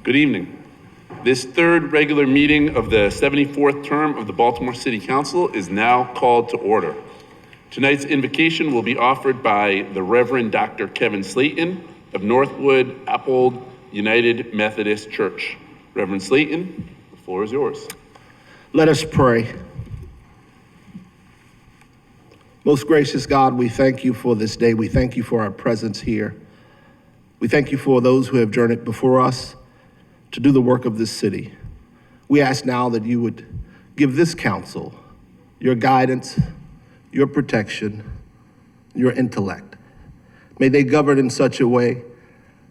Good evening. This third regular meeting of the 74th term of the Baltimore City Council is now called to order. Tonight's invocation will be offered by the Reverend Dr. Kevin Slayton of Northwood Appold United Methodist Church. Reverend Slayton, the floor is yours. Let us pray. Most gracious God, we thank you for this day. We thank you for our presence here. We thank you for those who have journeyed before us to do the work of this city. We ask now that you would give this council your guidance, your protection, your intellect. May they govern in such a way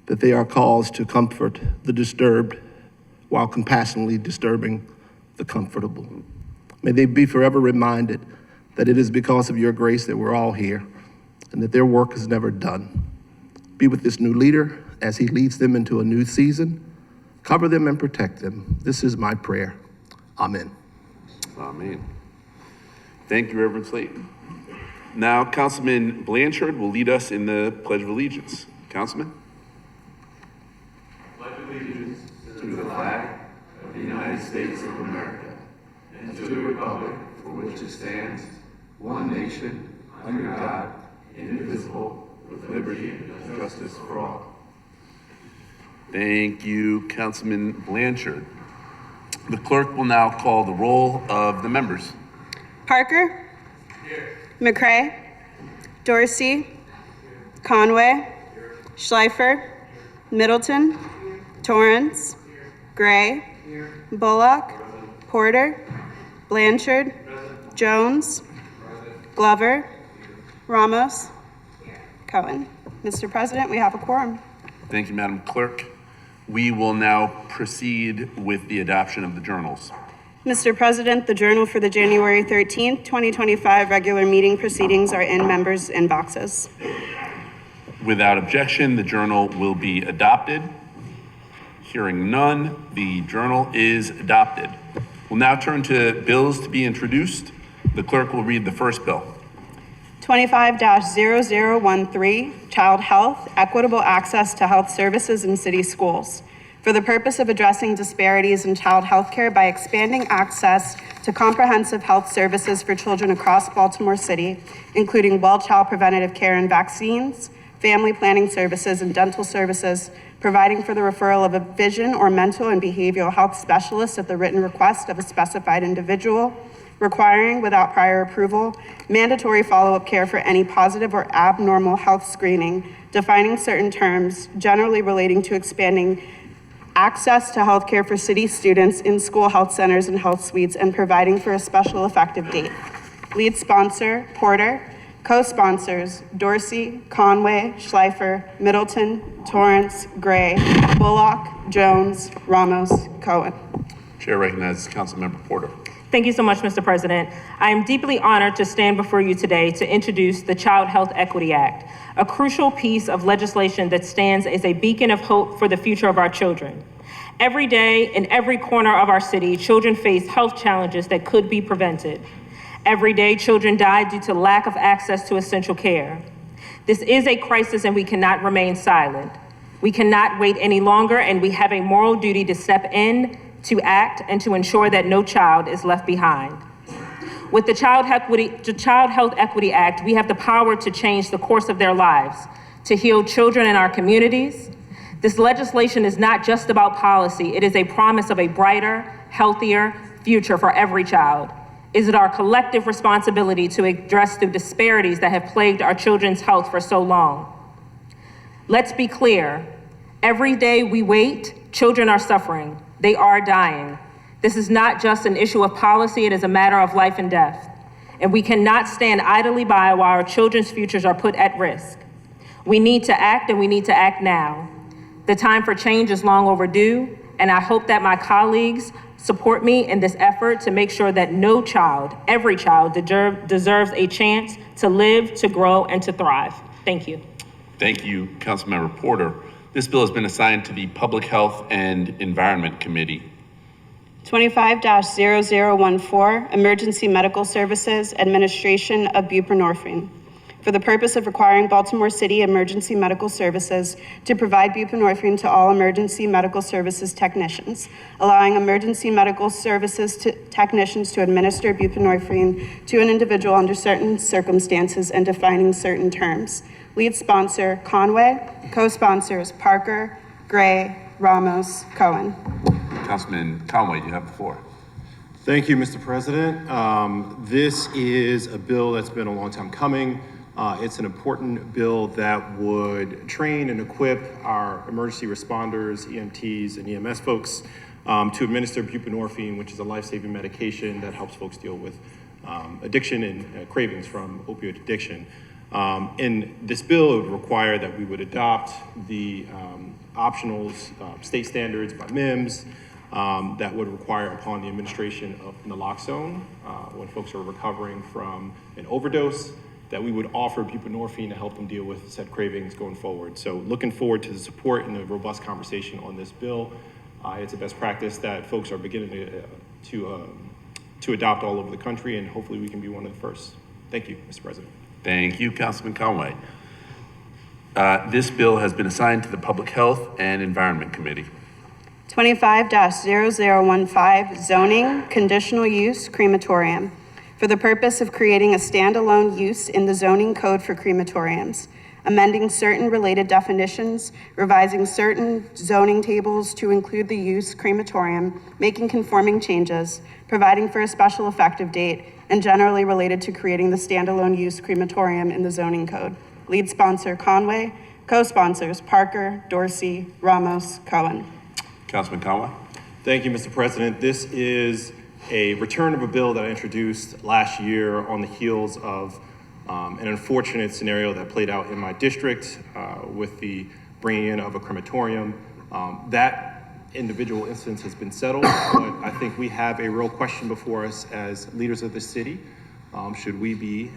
that they are caused to comfort the disturbed while compassionately disturbing the comfortable. May they be forever reminded that it is because of your grace that we're all here and that their work is never done. Be with this new leader as he leads them into a new season. Cover them and protect them. This is my prayer. Amen. Amen. Thank you, Reverend Slayton. Now, Councilman Blanchard will lead us in the Pledge of Allegiance. Councilman? Pledge allegiance to the flag of the United States of America and to the republic for which it stands, one nation, under God, indivisible, with liberty and justice for all. Thank you, Councilman Blanchard. The clerk will now call the roll of the members. Parker? Here. McCray? Dorsey? Here. Conway? Here. Schleifer? Middleton? Torrance? Here. Gray? Here. Bullock? Present. Porter? Blanchard? Present. Jones? Present. Glover? Here. Ramos? Here. Cohen. Mr. President, we have a quorum. Thank you, Madam Clerk. We will now proceed with the adoption of the journals. Mr. President, the journal for the January 13th, 2025 regular meeting proceedings are in members' inboxes. Without objection, the journal will be adopted. Hearing none, the journal is adopted. We'll now turn to bills to be introduced. The clerk will read the first bill. 25-0013, Child Health, Equitable Access to Health Services in City Schools, for the purpose of addressing disparities in child health care by expanding access to comprehensive health services for children across Baltimore City, including well-child preventative care and vaccines, family planning services, and dental services, providing for the referral of a vision or mental and behavioral health specialist at the written request of a specified individual, requiring, without prior approval, mandatory follow-up care for any positive or abnormal health screening, defining certain terms generally relating to expanding access to health care for city students in school health centers and health suites, and providing for a special effective date. Lead sponsor, Porter. Co-sponsors, Dorsey, Conway, Schleifer, Middleton, Torrance, Gray, Bullock, Jones, Ramos, Cohen. Chair recognizes Councilmember Porter. Thank you so much, Mr. President. I am deeply honored to stand before you today to introduce the Child Health Equity Act, a crucial piece of legislation that stands as a beacon of hope for the future of our children. Every day, in every corner of our city, children face health challenges that could be prevented. Every day, children die due to lack of access to essential care. This is a crisis and we cannot remain silent. We cannot wait any longer, and we have a moral duty to step in, to act, and to ensure that no child is left behind. With the Child Health Equity Act, we have the power to change the course of their lives, to heal children in our communities. This legislation is not just about policy, it is a promise of a brighter, healthier future for every child. Is it our collective responsibility to address the disparities that have plagued our children's health for so long? Let's be clear, every day we wait, children are suffering. They are dying. This is not just an issue of policy, it is a matter of life and death. And we cannot stand idly by while our children's futures are put at risk. We need to act, and we need to act now. The time for change is long overdue, and I hope that my colleagues support me in this effort to make sure that no child, every child, deserves a chance to live, to grow, and to thrive. Thank you. Thank you, Councilmember Porter. This bill has been assigned to the Public Health and Environment Committee. 25-0014, Emergency Medical Services, Administration of Buprenorphine, for the purpose of requiring Baltimore City Emergency Medical Services to provide buprenorphine to all emergency medical services technicians, allowing emergency medical services technicians to administer buprenorphine to an individual under certain circumstances and defining certain terms. Lead sponsor, Conway. Co-sponsors, Parker, Gray, Ramos, Cohen. Councilman Conway, you have the floor. Thank you, Mr. President. This is a bill that's been a long time coming. It's an important bill that would train and equip our emergency responders, EMTs, and EMS folks to administer buprenorphine, which is a life-saving medication that helps folks deal with addiction and cravings from opioid addiction. In this bill, it would require that we would adopt the optional state standards by MIMS that would require upon the administration of naloxone when folks are recovering from an overdose, that we would offer buprenorphine to help them deal with said cravings going forward. So looking forward to the support and the robust conversation on this bill. It's a best practice that folks are beginning to adopt all over the country, and hopefully we can be one of the first. Thank you, Mr. President. Thank you, Councilman Conway. This bill has been assigned to the Public Health and Environment Committee. 25-0015, zoning, conditional use, crematorium, for the purpose of creating a standalone use in the zoning code for crematoriums, amending certain related definitions, revising certain zoning tables to include the use crematorium, making conforming changes, providing for a special effective date, and generally related to creating the standalone use crematorium in the zoning code. Lead sponsor, Conway. Co-sponsors, Parker, Dorsey, Ramos, Cohen. Councilman Conway. Thank you, Mr. President. This is a return of a bill that I introduced last year on the heels of an unfortunate scenario that played out in my district with the bringing in of a crematorium. That individual instance has been settled, but I think we have a real question before us as leaders of the city. Should we be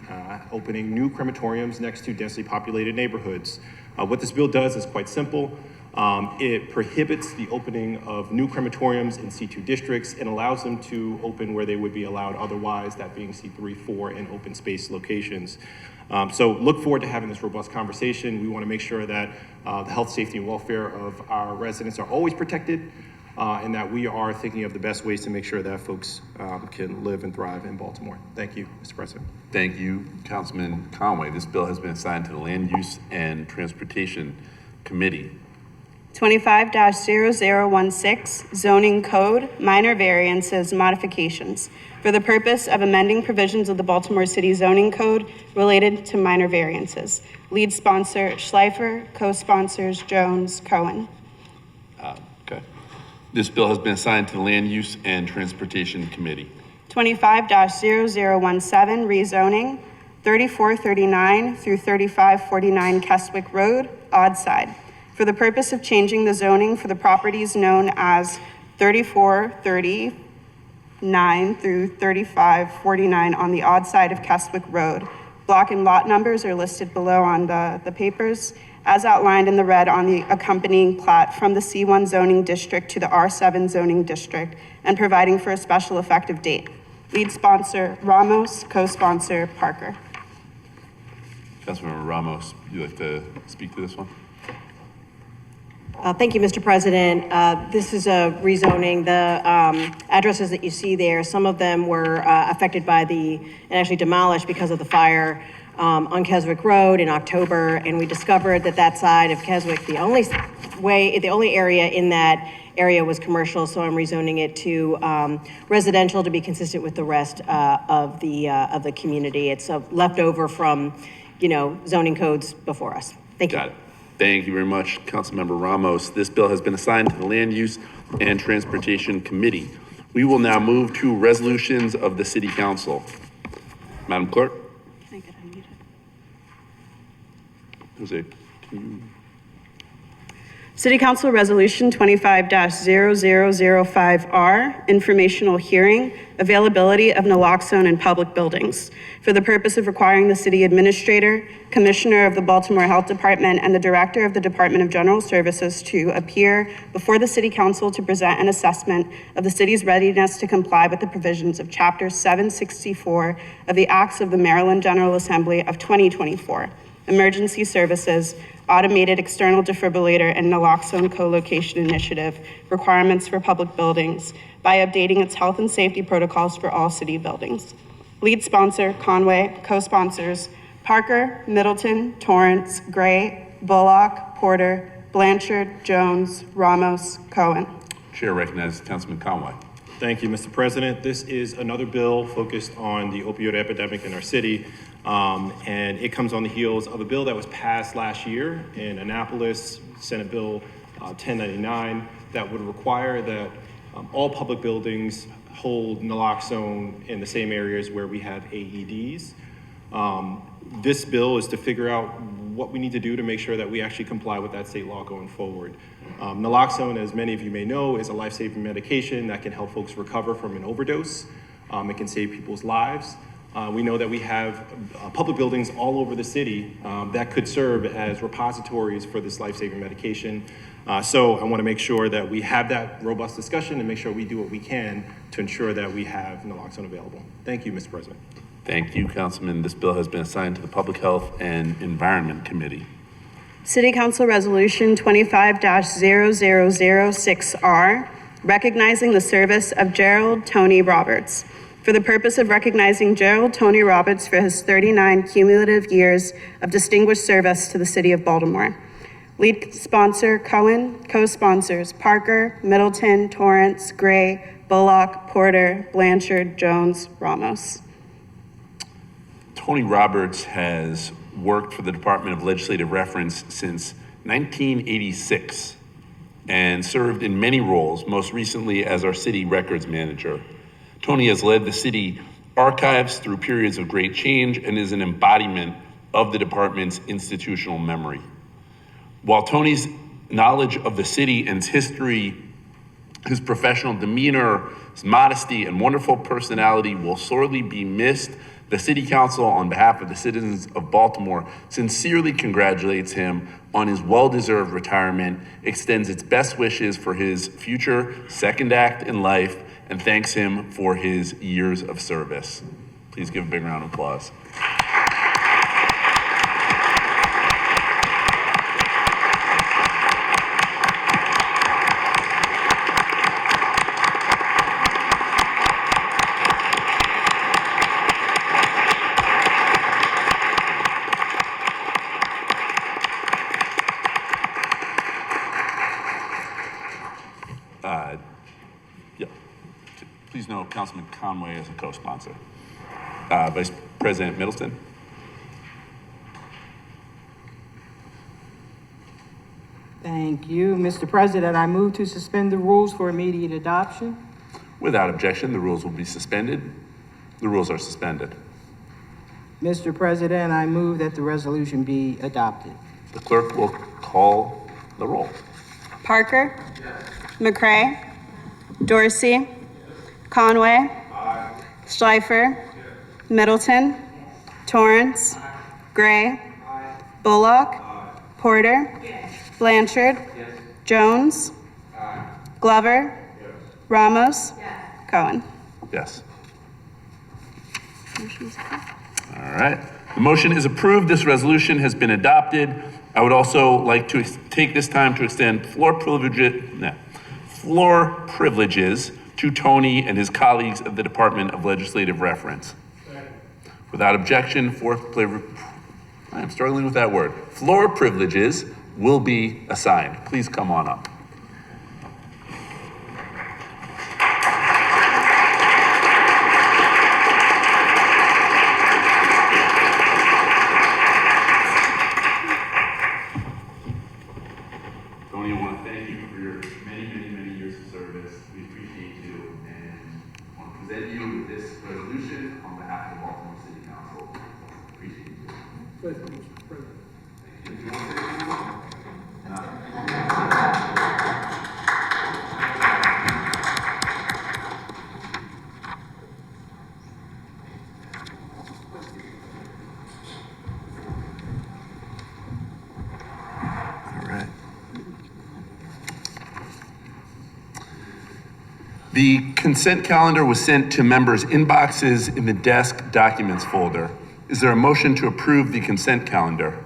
opening new crematoriums next to densely populated neighborhoods? What this bill does is quite simple. It prohibits the opening of new crematoriums in C2 districts and allows them to open where they would be allowed otherwise, that being C3, 4, and open space locations. So look forward to having this robust conversation. We want to make sure that the health, safety, and welfare of our residents are always protected, and that we are thinking of the best ways to make sure that folks can live and thrive in Baltimore. Thank you, Mr. President. Thank you, Councilman Conway. This bill has been assigned to the Land Use and Transportation Committee. 25-0016, zoning code, minor variances, modifications, for the purpose of amending provisions of the Baltimore City zoning code related to minor variances. Lead sponsor, Schleifer. Co-sponsors, Jones, Cohen. Okay. This bill has been assigned to the Land Use and Transportation Committee. 25-0017, rezoning, 3439 through 3549 Keswick Road, odd side, for the purpose of changing the zoning for the properties known as 3439 through 3549 on the odd side of Keswick Road. Block and lot numbers are listed below on the papers, as outlined in the red on the accompanying plat from the C1 zoning district to the R7 zoning district, and providing for a special effective date. Lead sponsor, Ramos. Co-sponsor, Parker. Councilmember Ramos, would you like to speak to this one? Thank you, Mr. President. This is a rezoning. The addresses that you see there, some of them were affected by and actually demolished because of the fire on Keswick Road in October, and we discovered that side of Keswick, the only area in that area was commercial, so I'm rezoning it to residential to be consistent with the rest of the community. It's leftover from, zoning codes before us. Thank you. Got it. Thank you very much, Councilmember Ramos. This bill has been assigned to the Land Use and Transportation Committee. We will now move to resolutions of the City Council. Madam Clerk? City Council Resolution 25-0005R, informational hearing, availability of naloxone in public buildings, for the purpose of requiring the city administrator, commissioner of the Baltimore Health Department, and the director of the Department of General Services to appear before the City Council to present an assessment of the city's readiness to comply with the provisions of Chapter 764 of the Acts of the Maryland General Assembly of 2024, Emergency Services, Automated External Defibrillator and Naloxone Co-Location Initiative, requirements for public buildings, by updating its health and safety protocols for all city buildings. Lead sponsor, Conway, co-sponsors, Parker, Middleton, Torrance, Gray, Bullock, Porter, Blanchard, Jones, Ramos, Cohen. Chair recognizes Councilman Conway. Thank you, Mr. President. This is another bill focused on the opioid epidemic in our city. And it comes on the heels of a bill that was passed last year in Annapolis, Senate Bill 1099, that would require that all public buildings hold naloxone in the same areas where we have AEDs. This bill is to figure out what we need to do to make sure that we actually comply with that state law going forward. Naloxone, as many of you may know, is a life-saving medication that can help folks recover from an overdose. It can save people's lives. We know that we have public buildings all over the city that could serve as repositories for this life-saving medication. So I want to make sure that we have that robust discussion and make sure we do what we can to ensure that we have naloxone available. Thank you, Mr. President. Thank you, Councilman. This bill has been assigned to the Public Health and Environment Committee. City Council Resolution 25-0006R, recognizing the service of Gerald Tony Roberts. For the purpose of recognizing Gerald Tony Roberts for his 39 cumulative years of distinguished service to the city of Baltimore. Lead sponsor, Cohen, co-sponsors, Parker, Middleton, Torrance, Gray, Bullock, Porter, Blanchard, Jones, Ramos. Tony Roberts has worked for the Department of Legislative Reference since 1986 and served in many roles, most recently as our city records manager. Tony has led the city archives through periods of great change and is an embodiment of the department's institutional memory. While Tony's knowledge of the city and its history, his professional demeanor, his modesty, and wonderful personality will sorely be missed, the City Council, on behalf of the citizens of Baltimore, sincerely congratulates him on his well-deserved retirement, extends its best wishes for his future second act in life, and thanks him for his years of service. Please give a big round of applause. Please note Councilman Conway as a co-sponsor. Vice President Middleton. Thank you, Mr. President. I move to suspend the rules for immediate adoption. Without objection, the rules will be suspended. The rules are suspended. Mr. President, I move that the resolution be adopted. The clerk will call the roll. Parker? McCray? Dorsey? Conway? Schleifer? Middleton? Torrance? Gray? Bullock? Porter? Blanchard? Jones? Glover? Ramos? Cohen. Yes. All right. The motion is approved. This resolution has been adopted. I would also like to take this time to extend floor privileges to Tony and his colleagues at the Department of Legislative Reference. Without objection, I'm struggling with that word. Floor privileges will be assigned. Please come on up. Tony, I want to thank you for your many years of service. We appreciate you and I want to present you with this resolution on behalf of the Baltimore City Council. Appreciate you. Thank you. The consent calendar was sent to members' inboxes in the desk documents folder. Is there a motion to approve the consent calendar?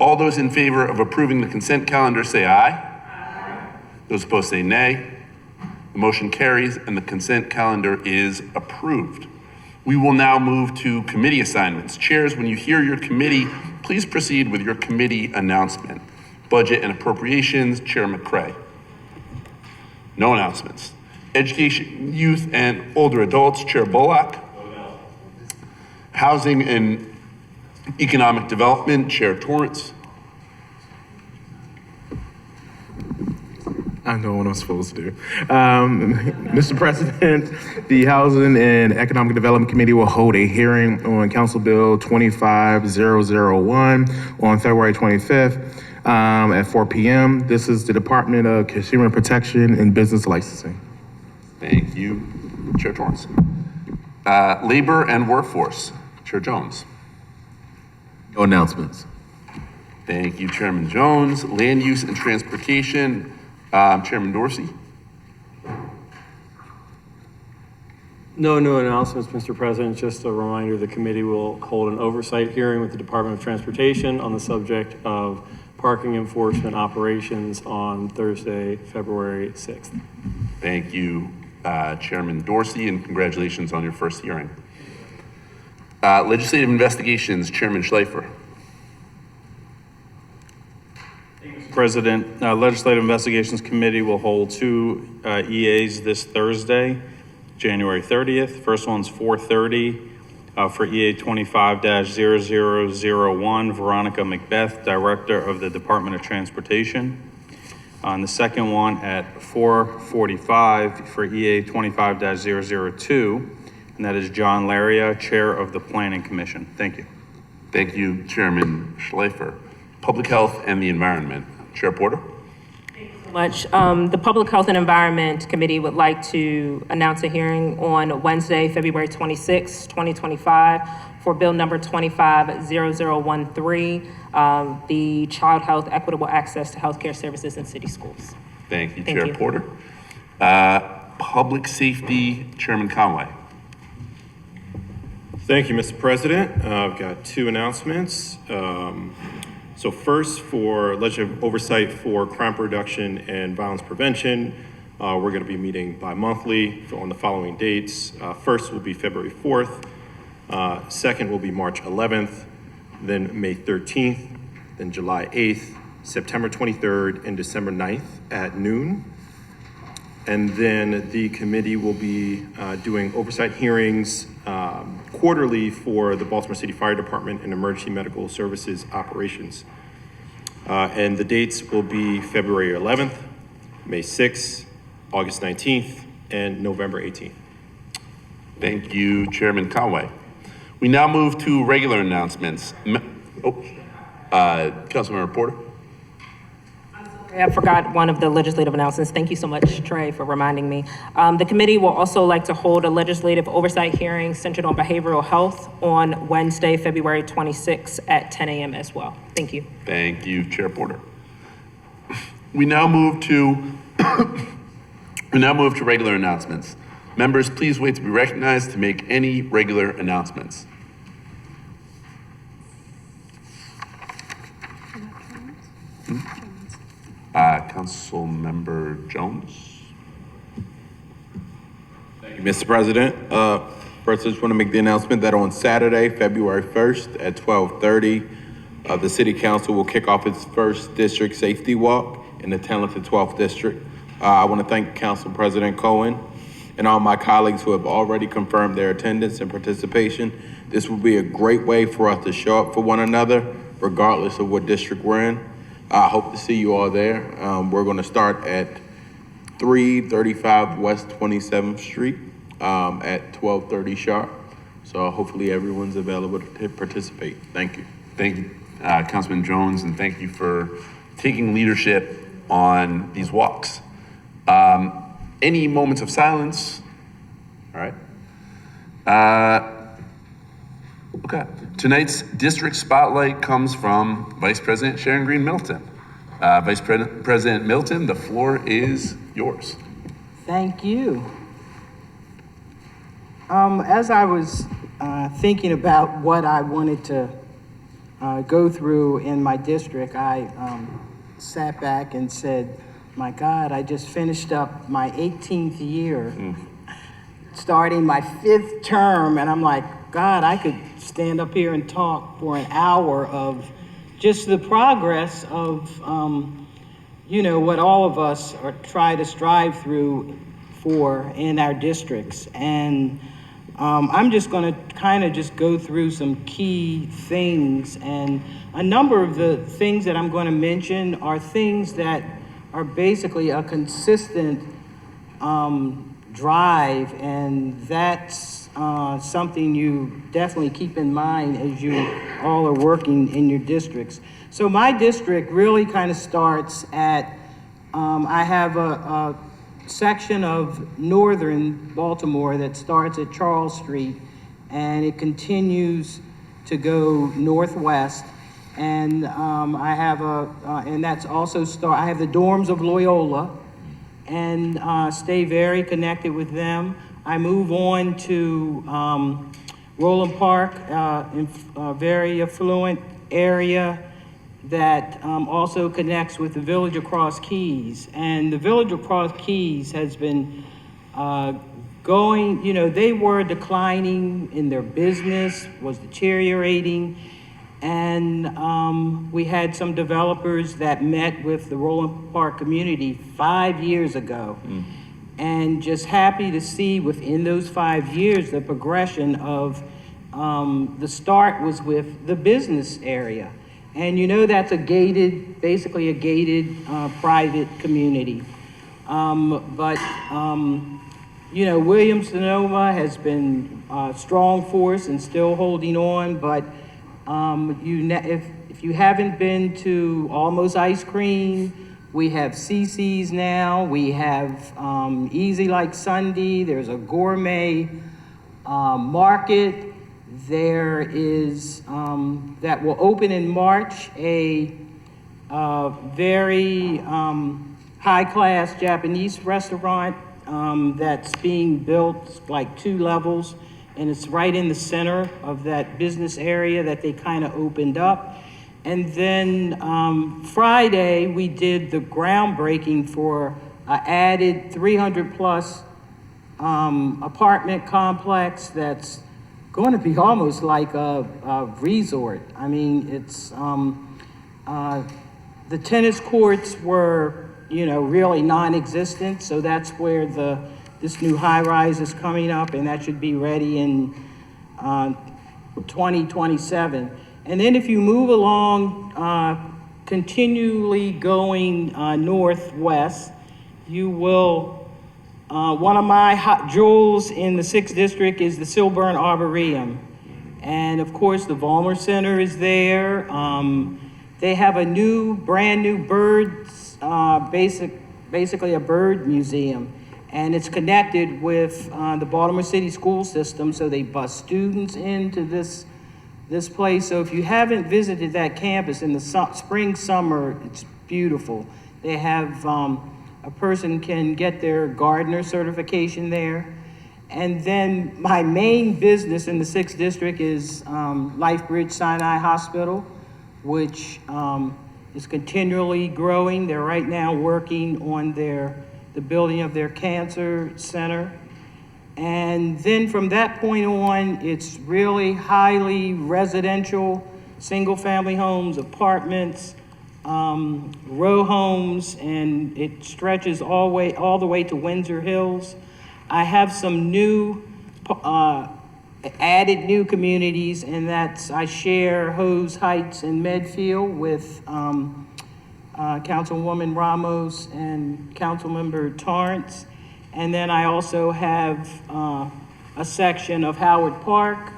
All those in favor of approving the consent calendar say aye. Aye. Those opposed say nay. The motion carries and the consent calendar is approved. We will now move to committee assignments. Chairs, when you hear your committee, please proceed with your committee announcement. Budget and Appropriations, Chair McCray. No announcements. Education, Youth, and Older Adults, Chair Bullock. Housing and Economic Development, Chair Torrance. I know what I'm supposed to do. Mr. President, the Housing and Economic Development Committee will hold a hearing on Council Bill 25001 on February 25th at 4 p.m. This is the Department of Consumer Protection and Business Licensing. Thank you, Chair Torrance. Labor and Workforce, Chair Jones. No announcements. Thank you, Chairman Jones. Land Use and Transportation, Chairman Dorsey. No new announcements, Mr. President. Just a reminder, the committee will hold an oversight hearing with the Department of Transportation on the subject of parking enforcement operations on Thursday, February 6th. Thank you, Chairman Dorsey, and congratulations on your first hearing. Legislative Investigations, Chairman Schleifer. President, Legislative Investigations Committee will hold two EAs this Thursday, January 30th. First one's 4:30 for EA 25-0001, Veronica Macbeth, Director of the Department of Transportation. And the second one at 4:45 for EA 25-002, and that is John Laria, Chair of the Planning Commission. Thank you. Thank you, Chairman Schleifer. Public Health and the Environment, Chair Porter. Much. The Public Health and Environment Committee would like to announce a hearing on Wednesday, February 26, 2025, for Bill number 25-0013, the Child Health Equitable Access to Healthcare Services in City Schools. Thank you, Thank Chair you. Porter. Public Safety, Chairman Conway. Thank you, Mr. President. I've got two announcements. So first, for legislative oversight for crime reduction and violence prevention, we're going to be meeting bi-monthly on the following dates. First will be February 4th. Second will be March 11th, then May 13th, then July 8th, September 23rd, and December 9th at noon. And then the committee will be doing oversight hearings quarterly for the Baltimore City Fire Department and Emergency Medical Services Operations. And the dates will be February 11th, May 6th, August 19th, and November 18th. Thank you, Chairman Conway. We now move to regular announcements. Councilmember Porter. I forgot one of the legislative announcements. Thank you so much, Trey, for reminding me. The committee will also like to hold a legislative oversight hearing centered on behavioral health on Wednesday, February 26th at 10 a.m. as well. Thank you. Thank you, Chair Porter. We now move to regular announcements. Members, please wait to be recognized to make any regular announcements. Councilmember Jones. Thank you, Mr. President. First, I just want to make the announcement that on Saturday, February 1st at 12:30, the City Council will kick off its first district safety walk in the talented 12th District. I want to thank Council President Cohen and all my colleagues who have already confirmed their attendance and participation. This will be a great way for us to show up for one another, regardless of what district we're in. I hope to see you all there. We're going to start at 335 West 27th Street at 12:30 sharp. So hopefully everyone's available to participate. Thank you. Thank you, Councilman Jones, and thank you for taking leadership on these walks. Any moments of silence? All right. Okay. Tonight's district spotlight comes from Vice President Sharon Green Middleton. Vice President Middleton, the floor is yours. Thank you. As I was thinking about what I wanted to go through in my district, I sat back and said, my God, I just finished up my 18th year, starting my 5th term, and I'm like, God, I could stand up here and talk for an hour of just the progress of, you know, what all of us are try to strive through for in our districts. And I'm just going to kind of just go through some key things, and a number of the things that I'm going to mention are things that are basically a consistent drive, and that's something you definitely keep in mind as you all are working in your districts. So my district really kind of starts at, I have a section of northern Baltimore that starts at Charles Street, and it continues to go northwest. And I have and that's also I have the dorms of Loyola, and stay very connected with them. I move on to Roland Park, in a very affluent area that also connects with the Village of Cross Keys. And the Village of Cross Keys has been going, you know, they were declining in their business, was deteriorating. And we had some developers that met with the Roland Park community 5 years ago. And just happy to see within those 5 years, the progression of, the start was with the business area. And you know, that's a gated, basically a gated private community. You know, Williams-Sonoma has been a strong force and still holding on, but if you haven't been to Almost Ice Cream, we have CC's now, we have Easy Like Sunday, there's a gourmet market. There is, that will open in March, a very high-class Japanese restaurant that's being built like 2 levels, and it's right in the center of that business area that they kind of opened up. And then Friday, we did the groundbreaking for an added 300-plus apartment complex that's going to be almost like a resort. I mean, it's, the tennis courts were, you know, really non-existent, so that's where this new high-rise is coming up, and that should be ready in 2027. And then if you move along, continually going northwest, you will, one of my hot jewels in the 6th District is the Silburn Arboretum. And of course, the Vollmer Center is there. They have a brand new birds, basically a bird museum. And it's connected with the Baltimore City school system, so they bus students into this place. So if you haven't visited that campus in the spring, summer, it's beautiful. They have, a person can get their gardener certification there. And then my main business in the 6th District is LifeBridge Sinai Hospital, which is continually growing. They're right now working on the building of their cancer center. And then from that point on, it's really highly residential, single-family homes, apartments, row homes, and it stretches all the way to Windsor Hills. I have some new, added new communities, and that's, I share Hose Heights and Medfield with Councilwoman Ramos and Councilmember Torrance. And then I also have a section of Howard Park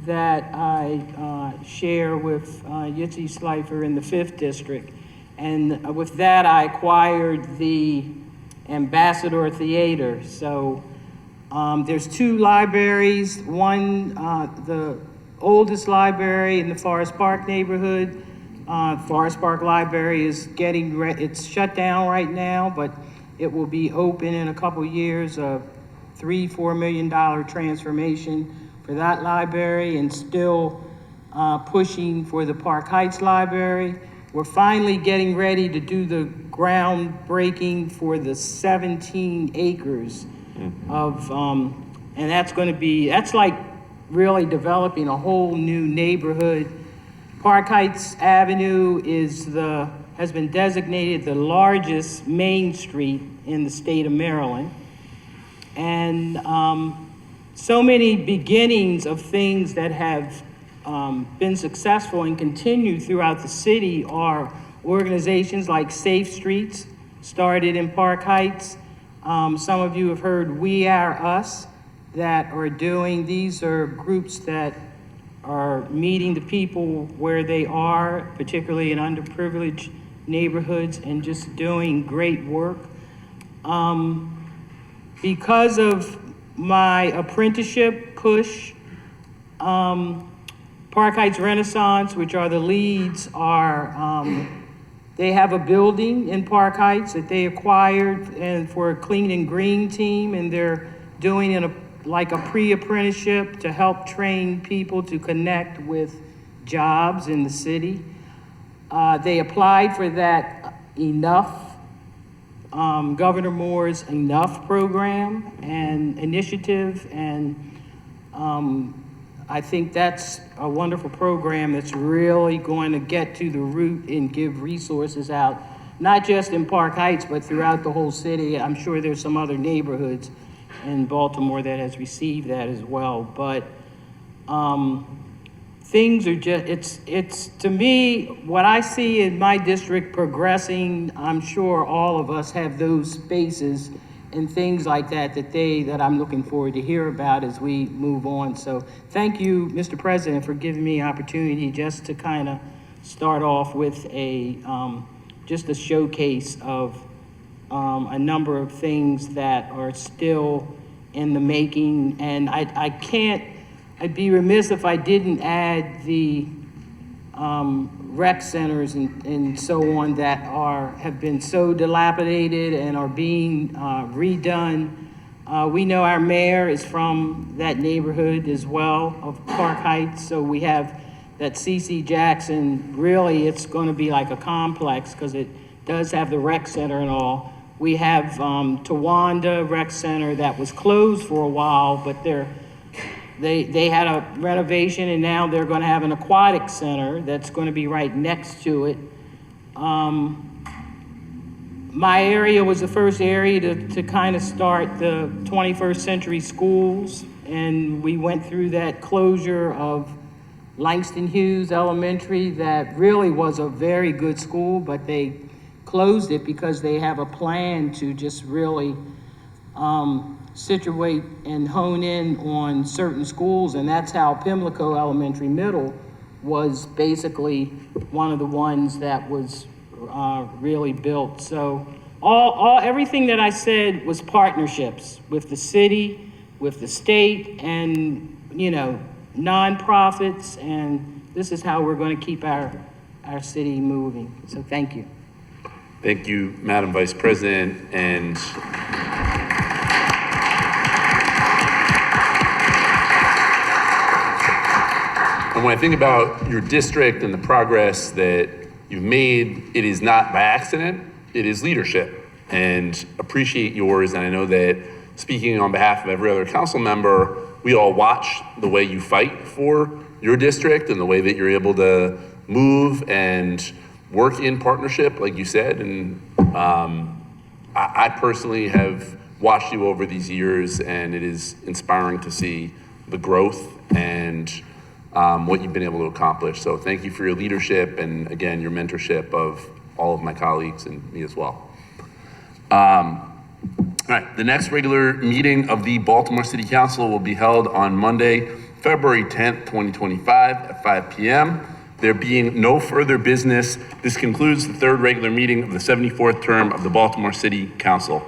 that I share with Yitzi Slifer in the 5th District. And with that, I acquired the Ambassador Theater. So there's 2 libraries. One, the oldest library in the Forest Park neighborhood. Forest Park Library is it's shut down right now, but It will be open in a couple years, a $3-4 million transformation for that library, and still pushing for the Park Heights Library. We're finally getting ready to do the groundbreaking for the 17 acres of, and that's going to be, that's like really developing a whole new neighborhood. Park Heights Avenue has been designated the largest main street in the state of Maryland. And so many beginnings of things that have been successful and continue throughout the city are organizations like Safe Streets, started in Park Heights. Some of you have heard We Are Us that are doing, these are groups that are meeting the people where they are, particularly in underprivileged neighborhoods, and just doing great work. Because of my apprenticeship push, Park Heights Renaissance, which are the leads, they have a building in Park Heights that they acquired and for a clean and green team, and they're doing like a pre-apprenticeship to help train people to connect with jobs in the city. They applied for that Governor Moore's Enough program and initiative, and I think that's a wonderful program that's really going to get to the root and give resources out, not just in Park Heights, but throughout the whole city. I'm sure there's some other neighborhoods in Baltimore that has received that as well. But things are just, it's to me, what I see in my district progressing, I'm sure all of us have those spaces and things like that that I'm looking forward to hear about as we move on. So thank you, Mr. President, for giving me an opportunity just to kind of start off with just a showcase of a number of things that are still in the making. And I'd be remiss if I didn't add the rec centers and so on that have been so dilapidated and are being redone. We know our mayor is from that neighborhood as well, of Park Heights, so we have that C.C. Jackson. Really, it's going to be like a complex because it does have the rec center and all. We have Tawanda Rec Center that was closed for a while, but they had a renovation, and now they're going to have an aquatic center that's going to be right next to it. My area was the first area to kind of start the 21st century schools, and we went through that closure of Langston Hughes Elementary that really was a very good school, but they closed it because they have a plan to just really situate and hone in on certain schools, and that's how Pimlico Elementary Middle was basically one of the ones that was really built. So everything that I said was partnerships with the city, with the state, and nonprofits, and this is how we're going to keep our city moving. So thank you. Thank you, Madam Vice President. And when I think about your district and the progress that you've made, it is not by accident, it is leadership, and appreciate yours. And I know that speaking on behalf of every other council member, we all watch the way you fight for your district and the way that you're able to move and work in partnership, like you said. And I personally have watched you over these years, and it is inspiring to see the growth and what you've been able to accomplish. So thank you for your leadership and, again, your mentorship of all of my colleagues and me as well. All right, the next regular meeting of the Baltimore City Council will be held on Monday, February 10th, 2025 at 5 p.m. There being no further business, this concludes the third regular meeting of the 74th term of the Baltimore City Council.